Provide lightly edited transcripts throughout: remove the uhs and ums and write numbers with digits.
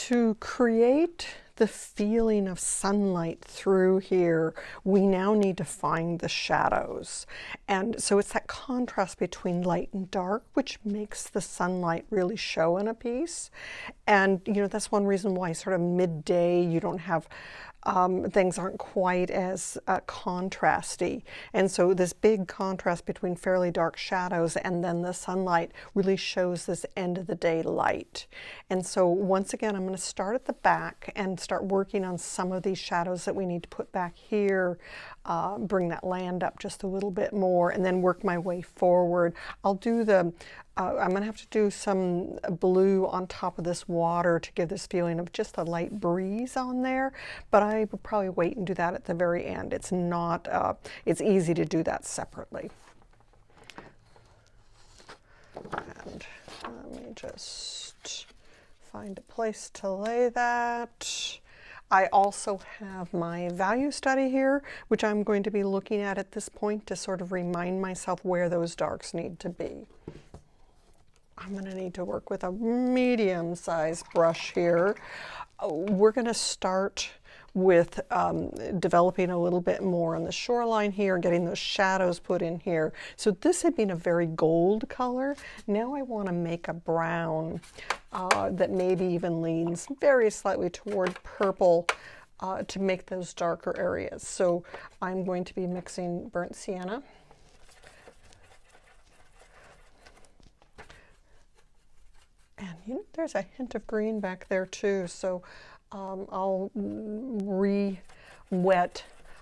To create the feeling of sunlight through here, we now need to find the shadows. And so it's that contrast between light and dark, which makes the sunlight really show in a piece. And, you know, that's one reason why sort of midday you don't have things aren't quite as contrasty. And so this big contrast between fairly dark shadows and then the sunlight really shows this end of the day light. And so once again, I'm going to start at the back and start working on some of these shadows that we need to put back here, bring that land up just a little bit more, and then work my way forward. I'll do the I'm going to have to do some blue on top of this water to give this feeling of just a light breeze on there, but I would probably wait and do that at the very end. It's not, it's easy to do that separately. And let me just find a place to lay that. I also have my value study here, which I'm going to be looking at this point to sort of remind myself where those darks need to be. I'm going to need to work with a medium-sized brush here. We're going to start with developing a little bit more on the shoreline here, getting those shadows put in here. So this had been a very gold color. Now I want to make a brown that maybe even leans very slightly toward purple to make those darker areas. So I'm going to be mixing burnt sienna. And you know, there's a hint of green back there too, so I'll re-wet.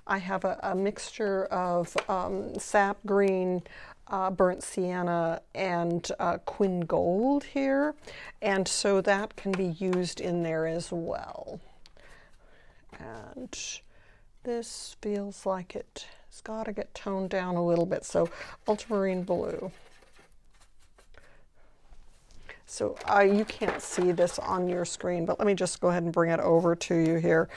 I have a mixture of sap green, burnt sienna, and Quin Gold here, and so that can be used in there as well. And this feels like it's got to get toned down a little bit, so ultramarine blue. So you can't see this on your screen, but let me just go ahead and bring it over to you here.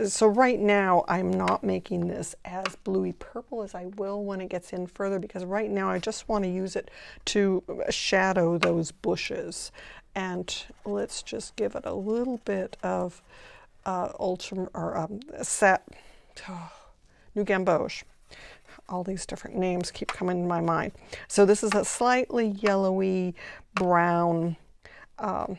So right now I'm not making this as bluey purple as I will when it gets in further, because right now I just want to use it to shadow those bushes. And let's just give it a little bit of sap, New Gamboge. All these different names keep coming to my mind. So this is a slightly yellowy brown, and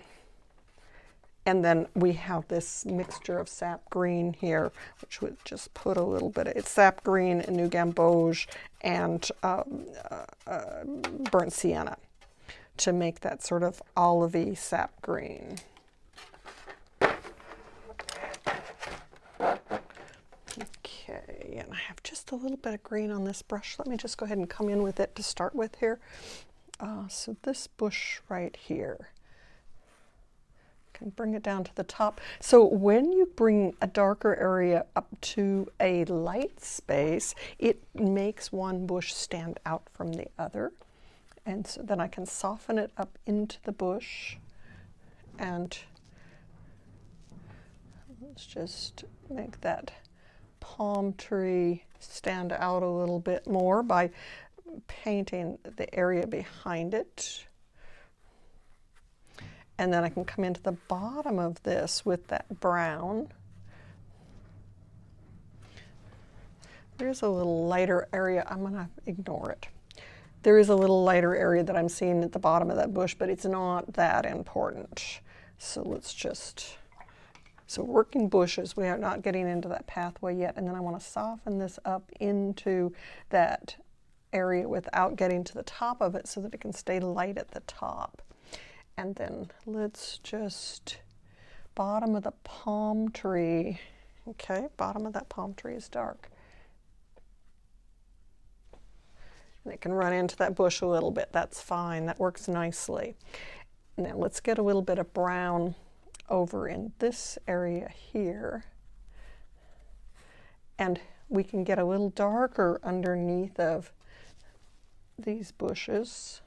then we have this mixture of sap green here, which would just put a little bit of, it's sap green and New Gamboge and burnt sienna to make that sort of olivey sap green. Okay, and I have just a little bit of green on this brush. Let me just go ahead and come in with it to start with here. So this bush right here, can bring it down to the top. So when you bring a darker area up to a light space, it makes one bush stand out from the other. And so then I can soften it up into the bush, and let's just make that palm tree stand out a little bit more by painting the area behind it. And then I can come into the bottom of this with that brown. There's a little lighter area. I'm going to ignore it. There is a little lighter area that I'm seeing at the bottom of that bush, but it's not that important. So let's just... So working bushes, we are not getting into that pathway yet, and then I want to soften this up into that area without getting to the top of it so that it can stay light at the top. And then let's just, bottom of the palm tree, okay, bottom of that palm tree is dark. And it can run into that bush a little bit, that's fine, that works nicely. Now let's get a little bit of brown over in this area here, and we can get a little darker underneath of these bushes.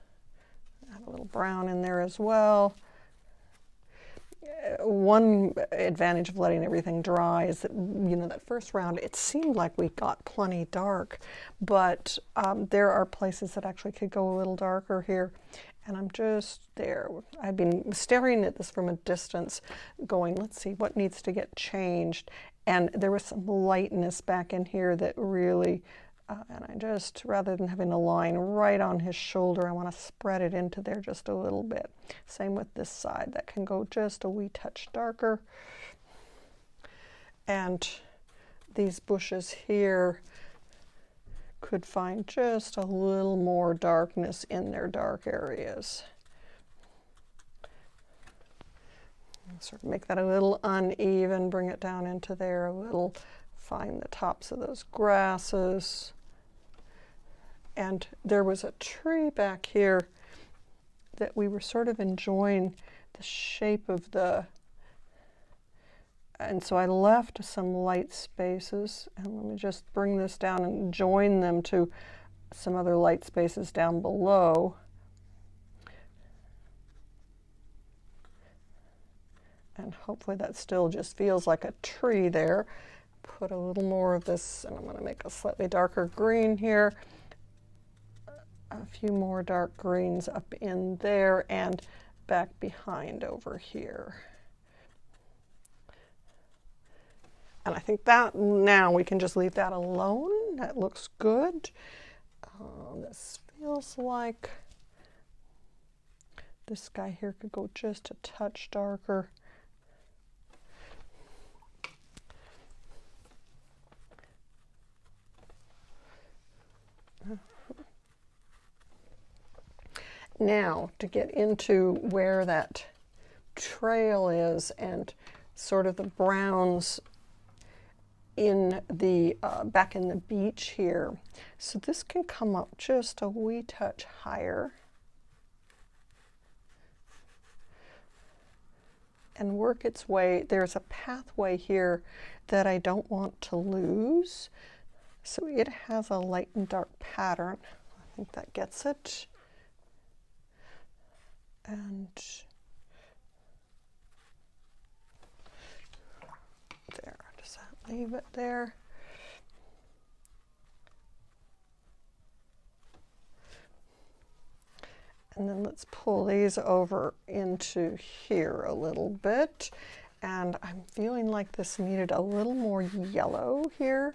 Add a little brown in there as well. One advantage of letting everything dry is that, you know, that first round it seemed like we got plenty dark, but there are places that actually could go a little darker here, And I'm just there. I've been staring at this from a distance going, let's see what needs to get changed. And there was some lightness back in here that really, and I just, rather than having a line right on his shoulder, I want to spread it into there just a little bit. Same with this side. That can go just a wee touch darker. And these bushes here could find just a little more darkness in their dark areas. Sort of make that a little uneven, bring it down into there a little, find the tops of those grasses. And there was a tree back here that we were sort of enjoying the shape of the, and so I left some light spaces, and let me just bring this down and join them to some other light spaces down below. And hopefully that still just feels like a tree there. Put a little more of this, and I'm going to make a slightly darker green here. A few more dark greens up in there and back behind over here. And I think that now we can just leave that alone. That looks good. This feels like this guy here could go just a touch darker. Now to get into where that trail is and sort of the browns in the back in the beach here. So this can come up just a wee touch higher and work its way. There's a pathway here that I don't want to lose. So it has a light and dark pattern. I think that gets it. And there, does that leave it there? And then let's pull these over into here a little bit. And I'm feeling like this needed a little more yellow here.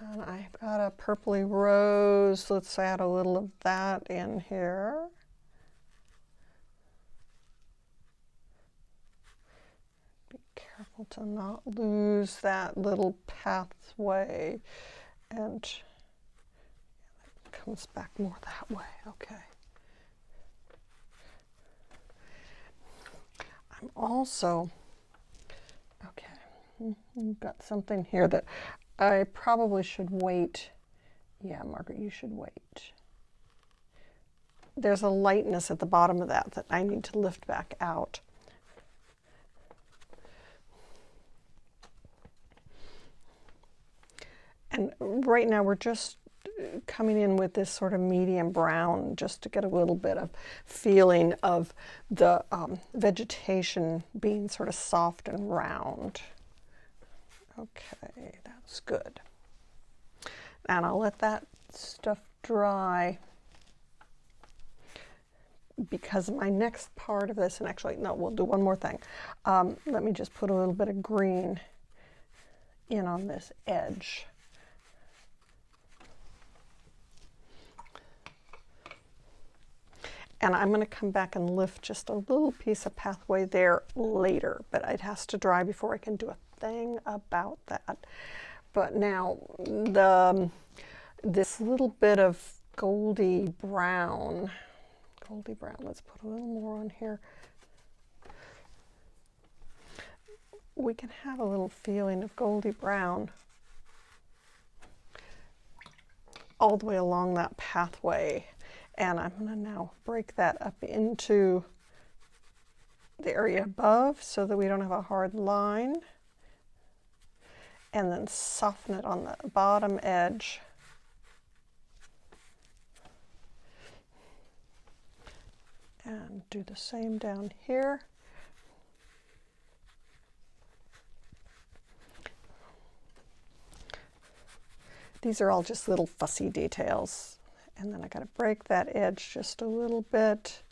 And I've got a purpley rose. Let's add a little of that in here. Be careful to not lose that little pathway. And it comes back more that way. Okay. I'm also, okay, we've got something here that I probably should wait. Yeah, Margaret, you should wait. There's a lightness at the bottom of that I need to lift back out. And right now we're just coming in with this sort of medium brown just to get a little bit of feeling of the vegetation being sort of soft and round. Okay, that's good. And I'll let that stuff dry because my next part of this, and actually, no, we'll do one more thing. Let me just put a little bit of green in on this edge. And I'm going to come back and lift just a little piece of pathway there later, but it has to dry before I can do a thing about that. But now this little bit of goldy brown, let's put a little more on here. We can have a little feeling of goldy brown all the way along that pathway. And I'm going to now break that up into the area above so that we don't have a hard line. And then soften it on the bottom edge. And do the same down here. These are all just little fussy details. And then I got to break that edge just a little bit.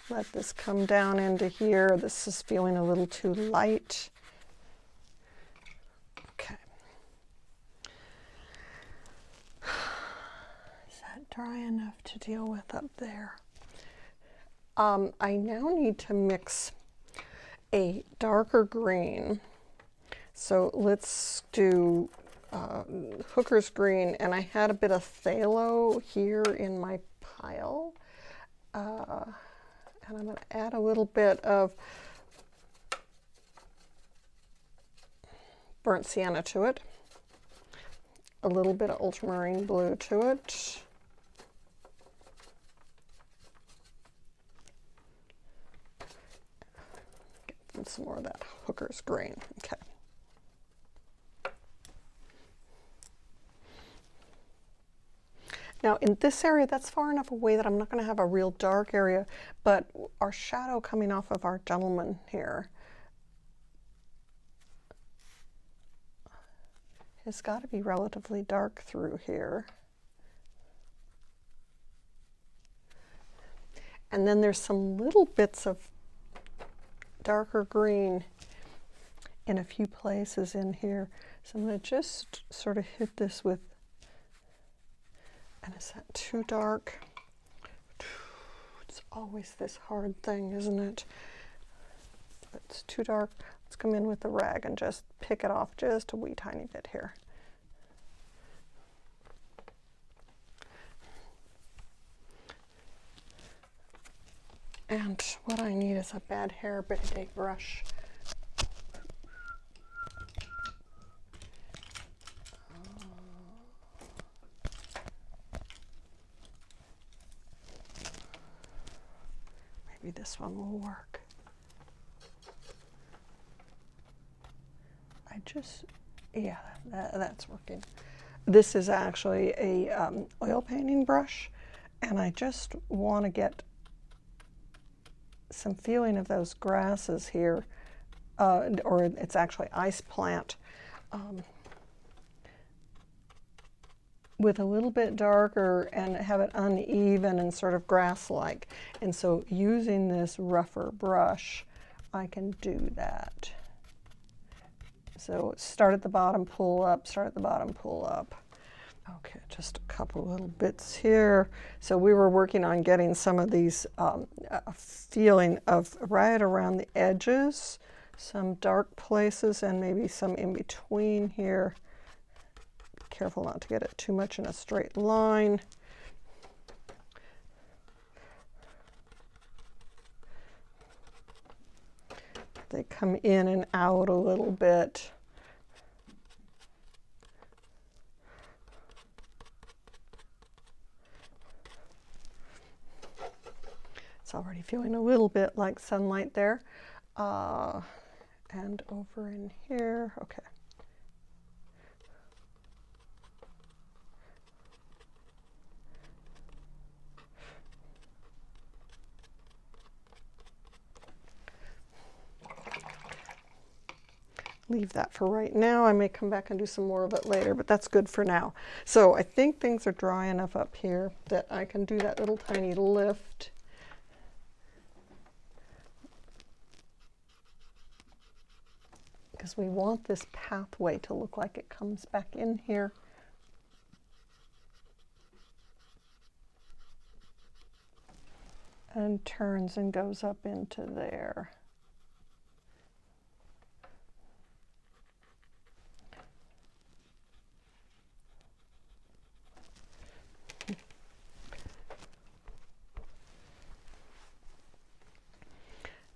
Let this come down into here. This is feeling a little too light. Okay. Is that dry enough to deal with up there? I now need to mix a darker green. So let's do Hooker's green, and I had a bit of phthalo here in my pile. And I'm going to add a little bit of burnt sienna to it, a little bit of ultramarine blue to it, get some more of that Hooker's green. Okay. Now in this area, that's far enough away that I'm not going to have a real dark area, but our shadow coming off of our gentleman here has got to be relatively dark through here. And then there's some little bits of darker green in a few places in here. So I'm going to just sort of hit this with, and is that too dark? It's always this hard thing, isn't it? If it's too dark, let's come in with the rag and just pick it off just a wee tiny bit here. And what I need is a bad hair Band-Aid brush. Maybe this one will work. Yeah, that's working. This is actually a oil painting brush, and I just want to get some feeling of those grasses here, or it's actually ice plant, with a little bit darker and have it uneven and sort of grass-like. And so using this rougher brush, I can do that. So start at the bottom, pull up, start at the bottom, pull up. Okay, just a couple little bits here. So we were working on getting some of these feeling of right around the edges, some dark places, and maybe some in between here. Be careful not to get it too much in a straight line. They come in and out a little bit. It's already feeling a little bit like sunlight there. And over in here, okay. Leave that for right now. I may come back and do some more of it later, but that's good for now. So I think things are dry enough up here that I can do that little tiny lift. Because we want this pathway to look like it comes back in here. And turns and goes up into there.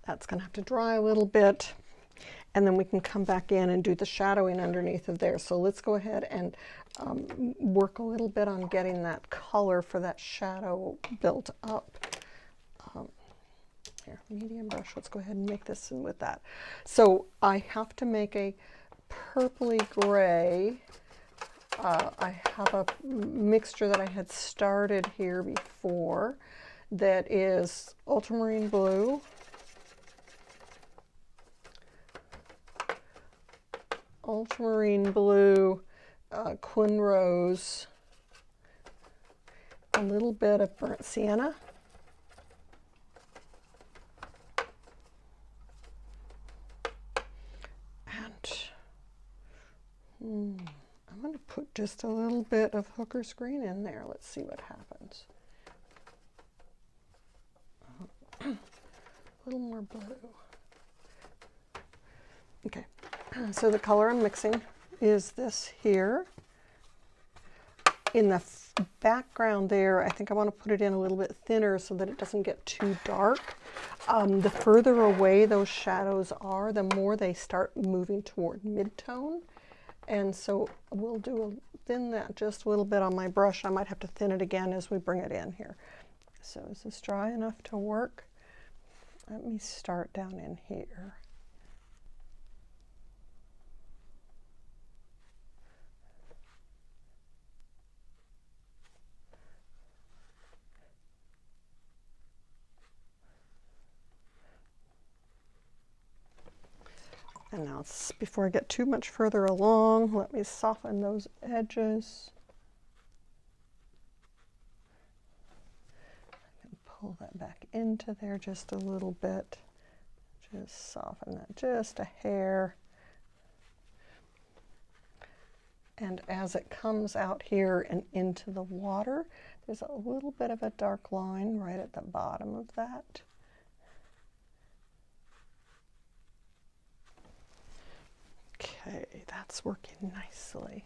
That's going to have to dry a little bit, and then we can come back in and do the shadowing underneath of there. So let's go ahead and work a little bit on getting that color for that shadow built up. Here, medium brush, let's go ahead and make this in with that. So I have to make a purpley gray. I have a mixture that I had started here before that is ultramarine blue, Quin Rose, a little bit of burnt sienna, and I'm going to put just a little bit of Hooker's Green in there. Let's see what happens. A little more blue. Okay, so the color I'm mixing is this here. In the background there, I think I want to put it in a little bit thinner so that it doesn't get too dark. The further away those shadows are, the more they start moving toward mid-tone. And so we'll thin that just a little bit on my brush. I might have to thin it again as we bring it in here. So is this dry enough to work? Let me start down in here. And now, before I get too much further along, let me soften those edges. I can pull that back into there just a little bit. Just soften that just a hair. And as it comes out here and into the water, there's a little bit of a dark line right at the bottom of that. Okay, that's working nicely.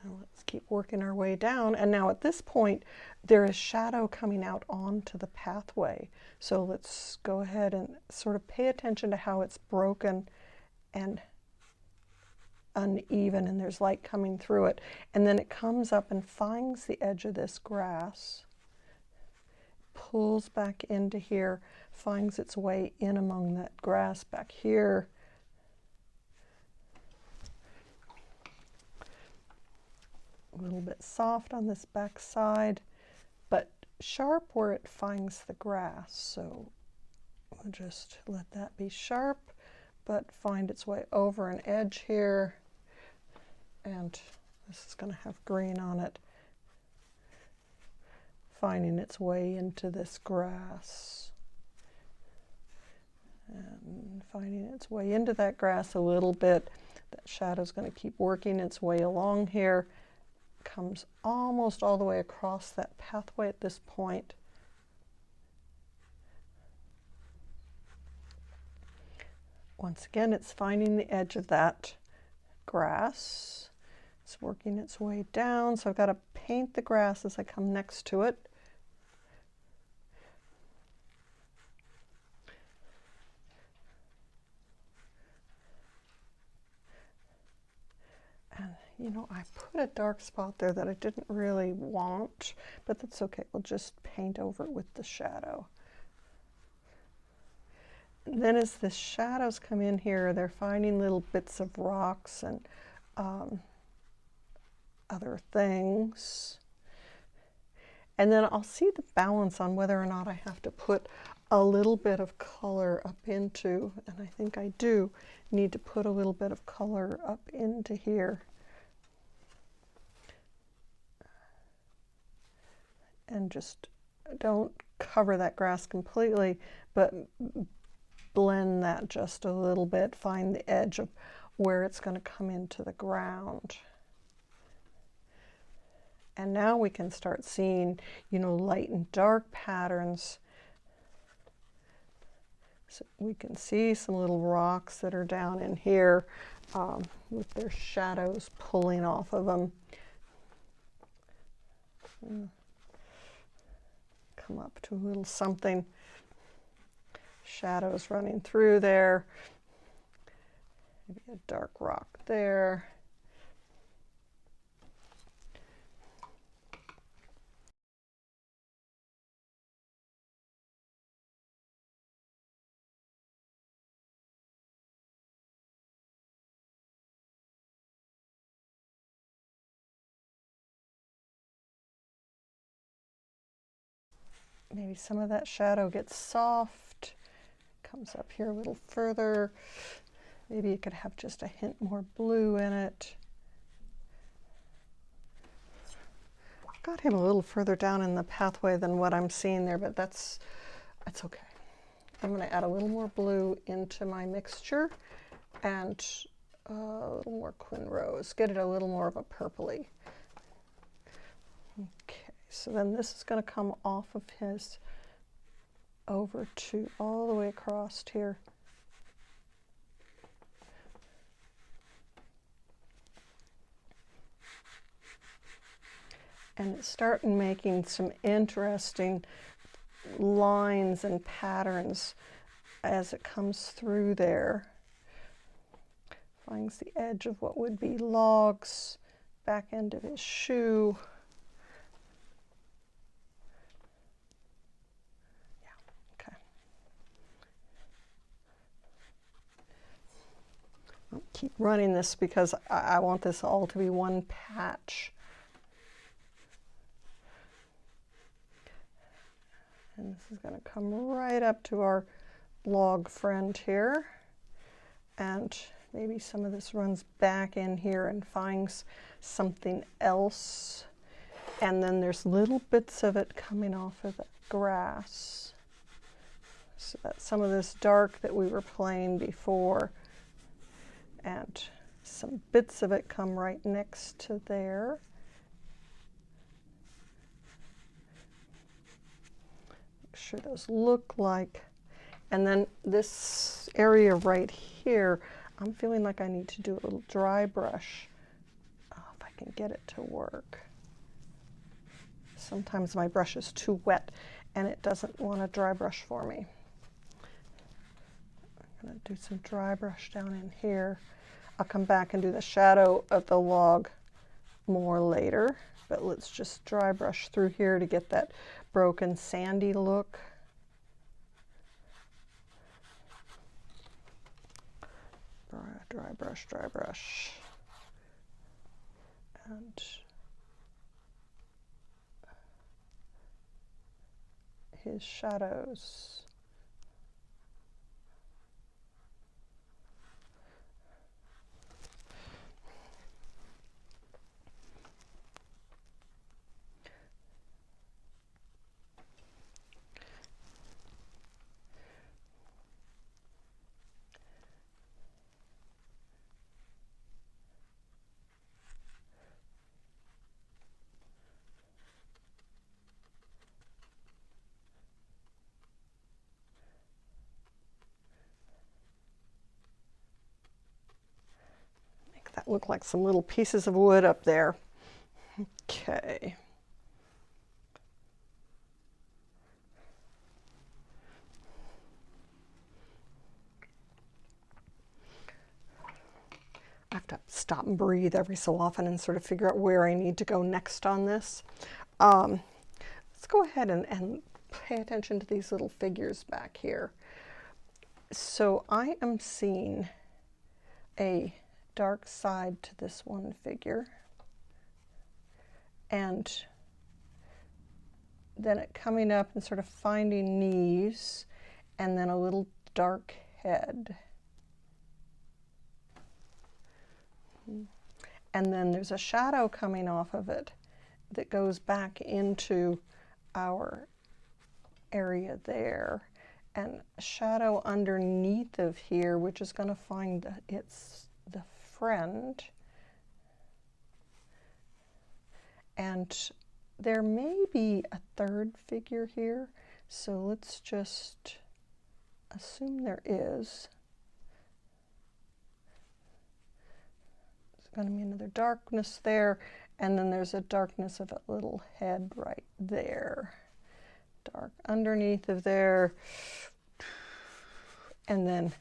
Now let's keep working our way down. And now at this point, there is shadow coming out onto the pathway. So let's go ahead and sort of pay attention to how it's broken and uneven, and there's light coming through it. And then it comes up and finds the edge of this grass, pulls back into here, finds its way in among that grass back here. A little bit soft on this back side, but sharp where it finds the grass. So we'll just let that be sharp, but find its way over an edge here. And this is going to have green on it, finding its way into this grass. And finding its way into that grass a little bit. That shadow's going to keep working its way along here. Comes almost all the way across that pathway at this point. Once again, it's finding the edge of that grass. It's working its way down, so I've got to paint the grass as I come next to it. And you know, I put a dark spot there that I didn't really want, but that's okay. We'll just paint over it with the shadow. And then as the shadows come in here, they're finding little bits of rocks and other things. And then I'll see the balance on whether or not I have to put a little bit of color up into, and I think I do need to put a little bit of color up into here. And just don't cover that grass completely, but blend that just a little bit, find the edge of where it's going to come into the ground. And now we can start seeing, you know, light and dark patterns. So we can see some little rocks that are down in here with their shadows pulling off of them. Come up to a little something. Shadows running through there. Maybe a dark rock there. Maybe some of that shadow gets soft, comes up here a little further. Maybe you could have just a hint more blue in it. got him a little further down in the pathway than what I'm seeing there, but that's okay. I'm going to add a little more blue into my mixture and a little more Quin Rose. Get it a little more of a purpley. Okay, so then this is going to come off of his over to all the way across here. And it's starting making some interesting lines and patterns as it comes through there. Finds the edge of what would be logs, back end of his shoe. Yeah, okay. I'll keep running this because I want this all to be one patch. And this is going to come right up to our log friend here. And maybe some of this runs back in here and finds something else. And then there's little bits of it coming off of the grass. So that's some of this dark that we were playing before. And some bits of it come right next to there. Sure those look like, and then this area right here, I'm feeling like I need to do a little dry brush if I can get it to work. Sometimes my brush is too wet and it doesn't want to dry brush for me. I'm going to do some dry brush down in here. I'll come back and do the shadow of the log more later, but let's just dry brush through here to get that broken sandy look. Dry brush, dry brush. And his shadows. That look like some little pieces of wood up there. Okay. I have to stop and breathe every so often and sort of figure out where I need to go next on this. Let's go ahead and pay attention to these little figures back here. So I am seeing a dark side to this one figure, and then it coming up and sort of finding knees, and then a little dark head. And then there's a shadow coming off of it that goes back into our area there, and a shadow underneath of here, which is going to find it's the friend. And there may be a third figure here, so let's just assume there is. There's going to be another darkness there, and then there's a darkness of a little head right there. Dark underneath of there, and then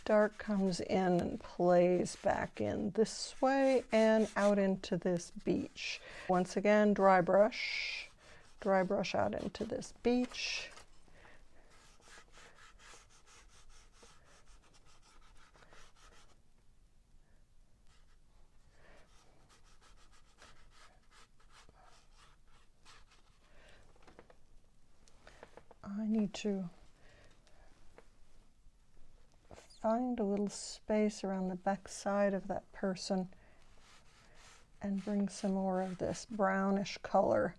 dark comes in and plays back in this way and out into this beach. Once again, dry brush out into this beach. I need to find a little space around the back side of that person and bring some more of this brownish color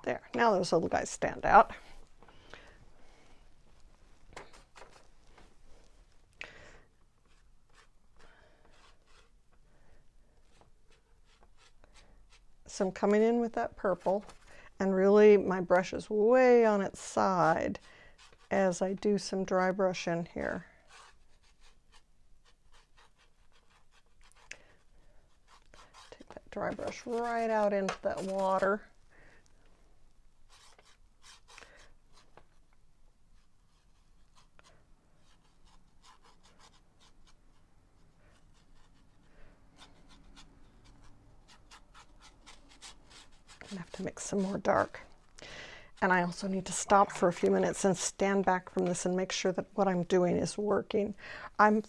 There, now those little guys stand out. So I'm coming in with that purple, and really my brush is way on its side as I do some dry brush in here. Take that dry brush right out into that water. I have to mix some more dark. And I also need to stop for a few minutes and stand back from this and make sure that what I'm doing is working. I'm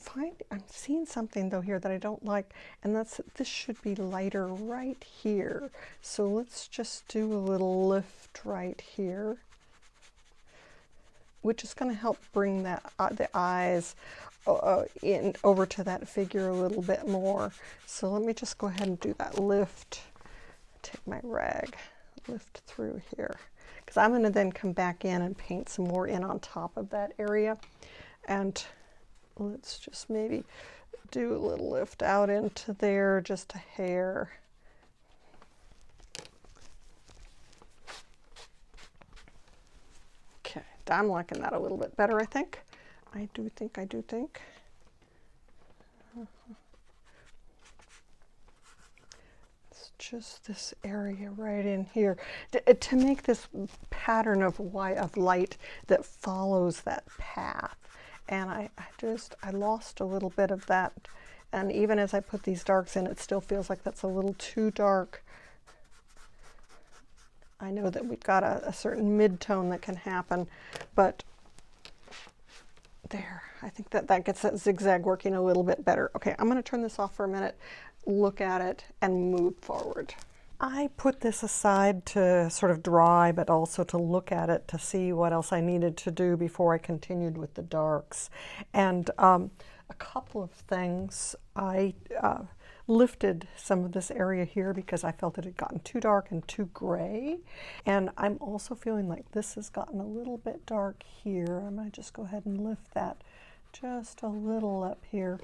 seeing something though here that I don't like, and that's that this should be lighter right here. So let's just do a little lift right here, which is going to help bring that the eyes in over to that figure a little bit more. So let me just go ahead and do that lift. Take my rag, lift through here, because I'm going to then come back in and paint some more in on top of that area. And let's just maybe do a little lift out into there, just a hair. Okay, I'm liking that a little bit better, I think. I do think. Just this area right in here to make this pattern of light that follows that path. And I lost a little bit of that, and even as I put these darks in, it still feels like that's a little too dark. I know that we've got a certain mid-tone that can happen, but there, I think that gets that zigzag working a little bit better. Okay, I'm going to turn this off for a minute, look at it, and move forward. I put this aside to sort of dry, but also to look at it to see what else I needed to do before I continued with the darks. And a couple of things. I lifted some of this area here because I felt it had gotten too dark and too gray. And I'm also feeling like this has gotten a little bit dark here. I'm going to just go ahead and lift that just a little up here.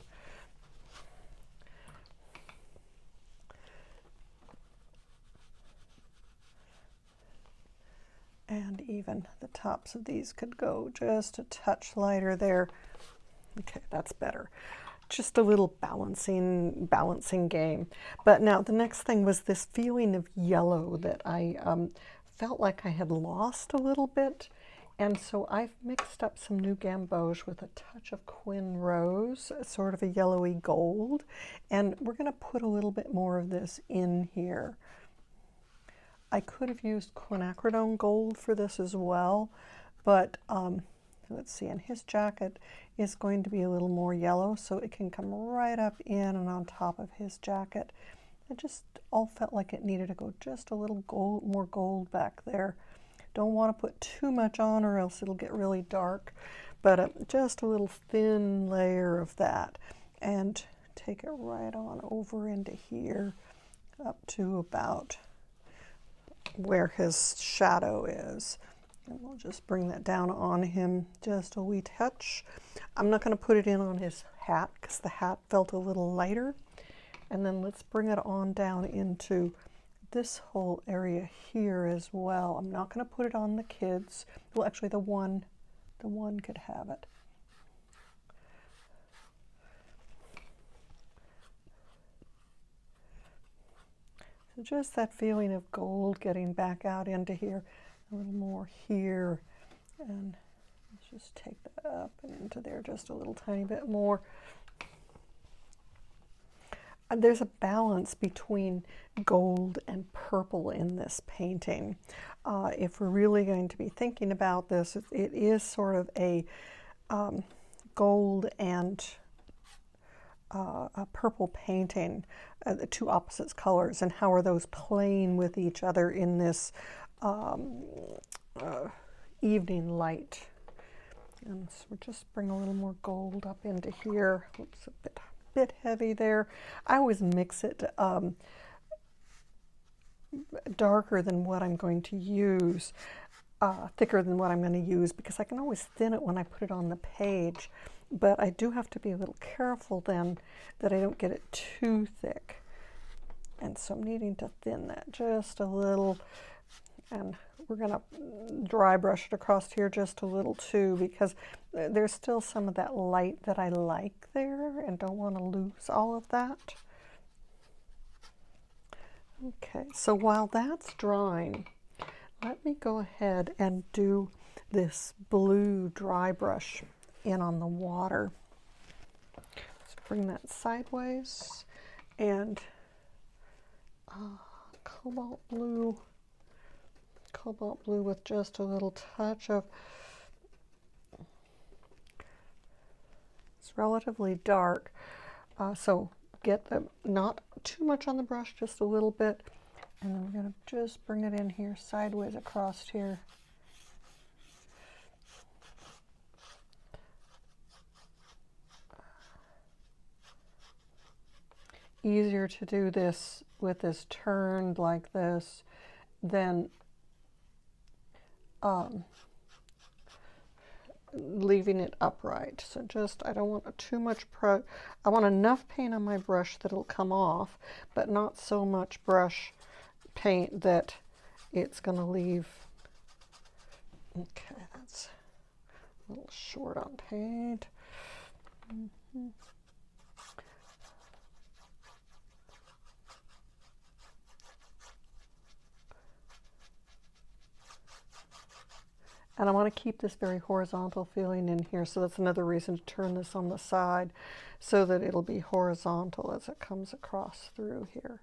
And even the tops of these could go just a touch lighter there. Okay, that's better. Just a little balancing game. But now the next thing was this feeling of yellow that I felt like I had lost a little bit. And so I've mixed up some new gamboge with a touch of Quin Rose, sort of a yellowy gold. And we're going to put a little bit more of this in here. I could have used quinacridone gold for this as well, but let's see, and his jacket is going to be a little more yellow, so it can come right up in and on top of his jacket. It just all felt like it needed to go just a little more gold back there. Don't want to put too much on or else it'll get really dark, but just a little thin layer of that, and take it right on over into here up to about where his shadow is. And we'll just bring that down on him just a wee touch. I'm not going to put it in on his hat because the hat felt a little lighter. And then let's bring it on down into this whole area here as well. I'm not going to put it on the kids. Well, actually the one could have it. So just that feeling of gold getting back out into here, a little more here, and let's just take that up and into there just a little tiny bit more. There's a balance between gold and purple in this painting. If we're really going to be thinking about this, it is sort of a gold and a purple painting, the two opposite colors, and how are those playing with each other in this evening light. And so we'll just bring a little more gold up into here. Oops, a bit heavy there. I always mix it darker than what I'm going to use, thicker than what I'm going to use, because I can always thin it when I put it on the page. But I do have to be a little careful then that I don't get it too thick. And so I'm needing to thin that just a little. And we're going to dry brush it across here just a little too, because there's still some of that light that I like there and don't want to lose all of that. Okay, so while that's drying, let me go ahead and do this blue dry brush in on the water. Let's bring that sideways, and cobalt blue with just a little touch of, it's relatively dark, so get them not too much on the brush, just a little bit, and then we're going to just bring it in here sideways across here. Easier to do this with this turned like this than leaving it upright. So just, I don't want too much I want enough paint on my brush that it'll come off, but not so much brush paint that it's going to leave. Okay, that's a little short on paint. And I want to keep this very horizontal feeling in here, so that's another reason to turn this on the side so that it'll be horizontal as it comes across through here.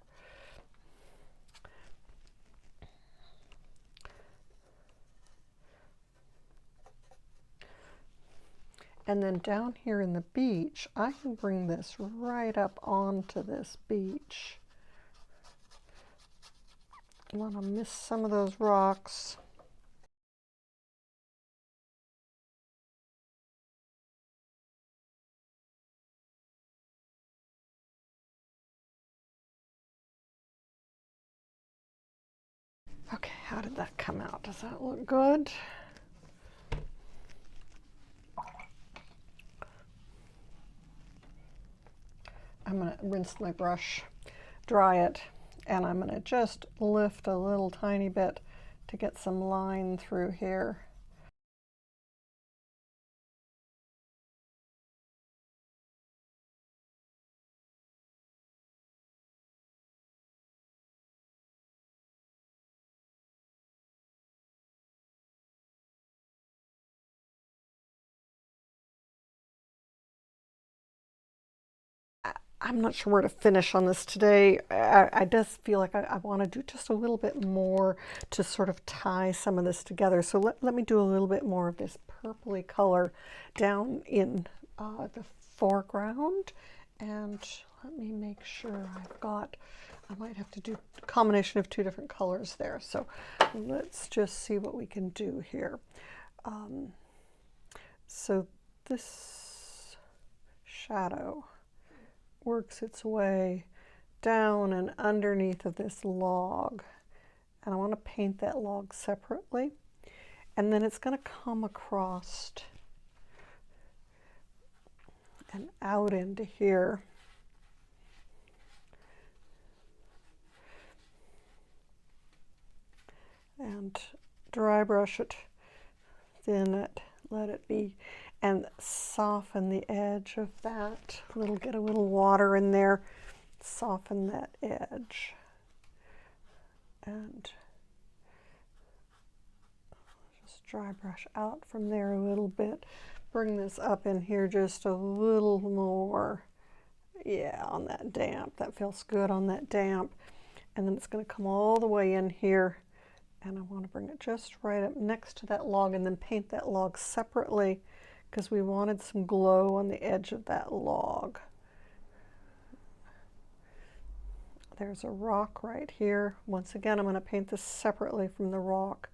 And then down here in the beach, I can bring this right up onto this beach. I want to miss some of those rocks. Okay, how did that come out? Does that look good? I'm going to rinse my brush, dry it, and I'm going to just lift a little tiny bit to get some line through here. I'm not sure where to finish on this today. I just feel like I want to do just a little bit more to sort of tie some of this together. So let me do a little bit more of this purpley color down in the foreground. And let me make sure I've got, I might have to do a combination of two different colors there. So let's just see what we can do here. So this shadow works its way down and underneath of this log, and I want to paint that log separately, and then it's going to come across and out into here. And dry brush it, thin it, let it be, and soften the edge of that. Get a little water in there, soften that edge. And just dry brush out from there a little bit. Bring this up in here just a little more. Yeah, on that damp. That feels good on that damp. And then it's going to come all the way in here. And I want to bring it just right up next to that log and then paint that log separately, because we wanted some glow on the edge of that log. There's a rock right here. Once again, I'm going to paint this separately from the rock.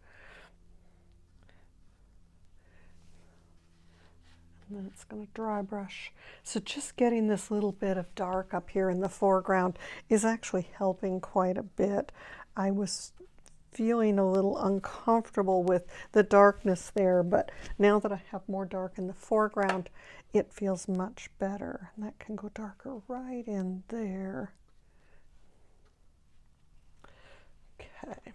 And then it's going to dry brush. So just getting this little bit of dark up here in the foreground is actually helping quite a bit. I was feeling a little uncomfortable with the darkness there, but now that I have more dark in the foreground, it feels much better. And that can go darker right in there. Okay.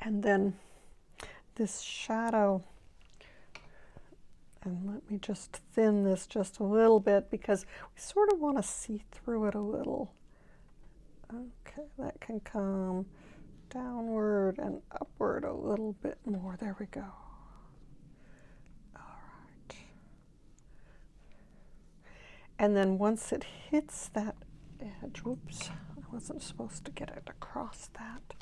And then this shadow, and let me just thin this just a little bit because we sort of want to see through it a little. Okay, that can come downward and upward a little bit more. There we go. All right. And then once it hits that edge, whoops, I wasn't supposed to get it across that.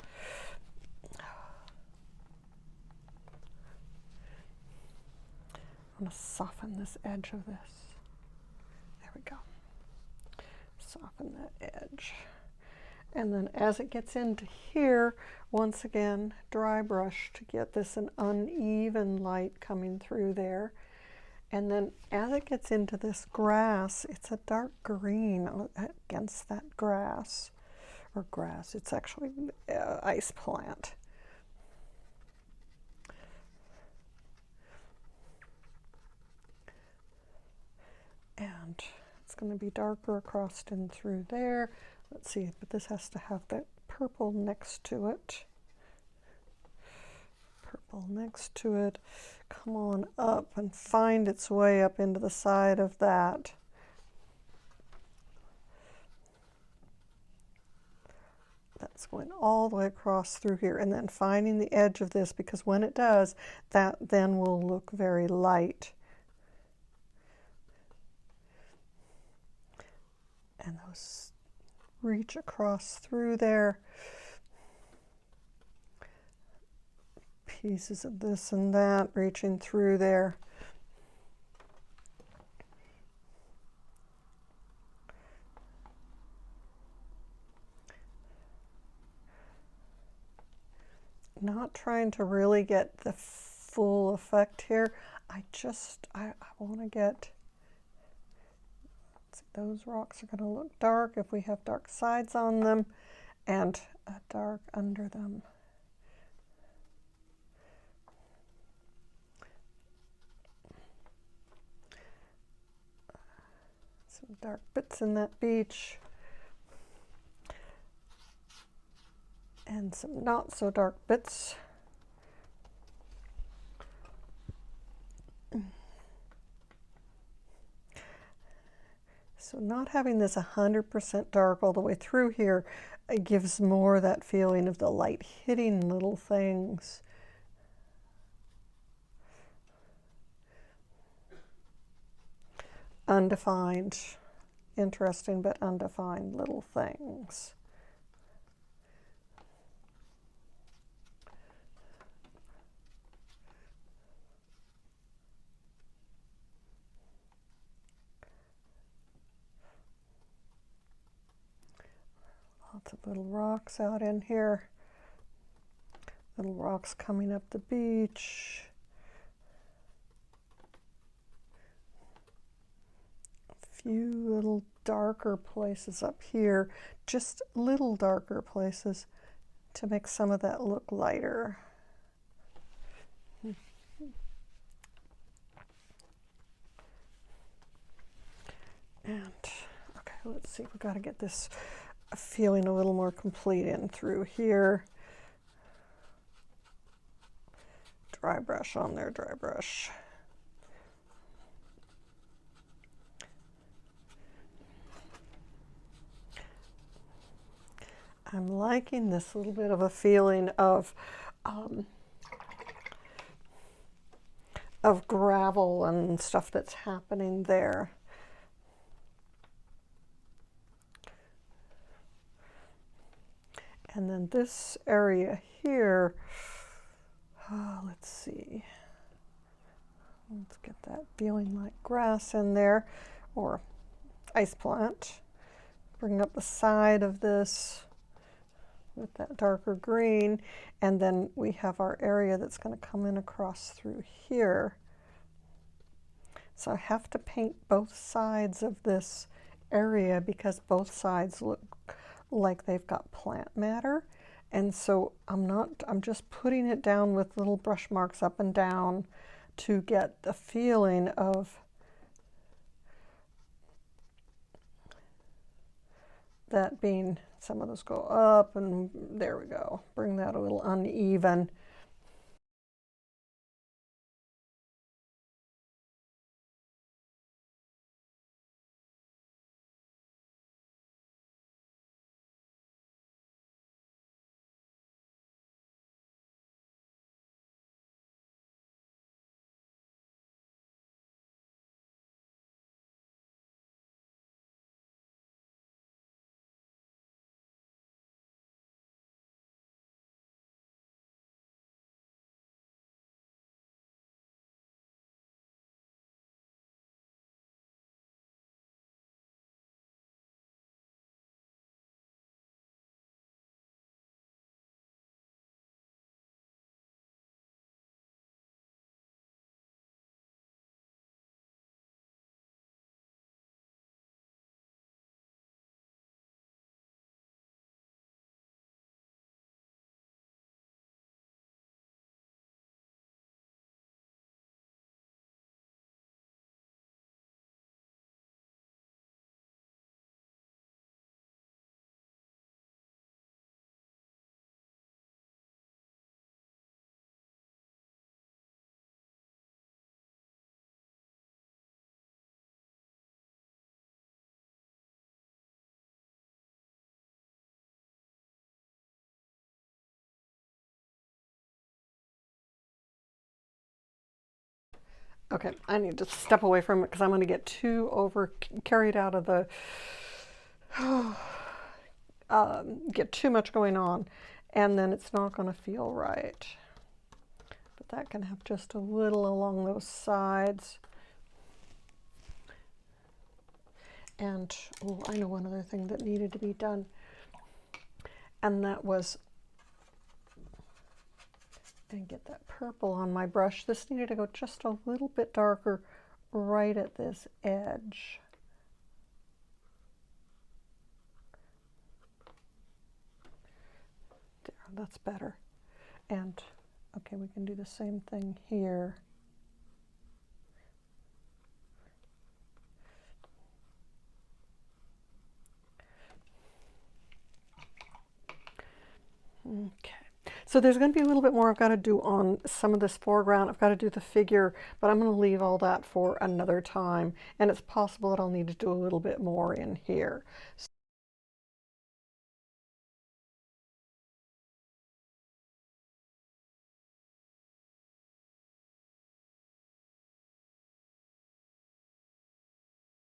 I'm going to soften this edge of this. There we go. Soften that edge. And then as it gets into here, once again, dry brush to get this an uneven light coming through there. And then as it gets into this grass, it's a dark green against that grass. Or grass, it's actually ice plant. And it's going to be darker across and through there. Let's see, but this has to have that purple next to it. Purple next to it. Come on up and find its way up into the side of that. That's going all the way across through here, and then finding the edge of this, because when it does, that then will look very light. And those reach across through there. Pieces of this and that reaching through there. Not trying to really get the full effect here. I want to get, those rocks are going to look dark if we have dark sides on them and dark under them. Some dark bits in that beach. And some not so dark bits. So not having this 100% dark all the way through here, it gives more that feeling of the light hitting little things. Undefined, interesting but undefined little things. Lots of little rocks out in here. Little rocks coming up the beach. A few little darker places up here. Just little darker places to make some of that look lighter. And, okay, let's see, we've got to get this feeling a little more complete in through here. Dry brush on there, dry brush. I'm liking this little bit of a feeling of gravel and stuff that's happening there. And then this area here, let's see, let's get that feeling like grass in there, or ice plant. Bring up the side of this with that darker green, and then we have our area that's going to come in across through here. So I have to paint both sides of this area because both sides look like they've got plant matter. And so I'm just putting it down with little brush marks up and down to get the feeling of that being, some of those go up, and there we go. Bring that a little uneven. Okay, I need to step away from it because I'm going to get too carried out of the, get too much going on, and then it's not going to feel right. But that can have just a little along those sides. And oh, I know one other thing that needed to be done, and that was, and get that purple on my brush. This needed to go just a little bit darker right at this edge. There, that's better. And okay, we can do the same thing here. Okay. So there's going to be a little bit more I've got to do on some of this foreground. I've got to do the figure, but I'm going to leave all that for another time. And it's possible that I'll need to do a little bit more in here.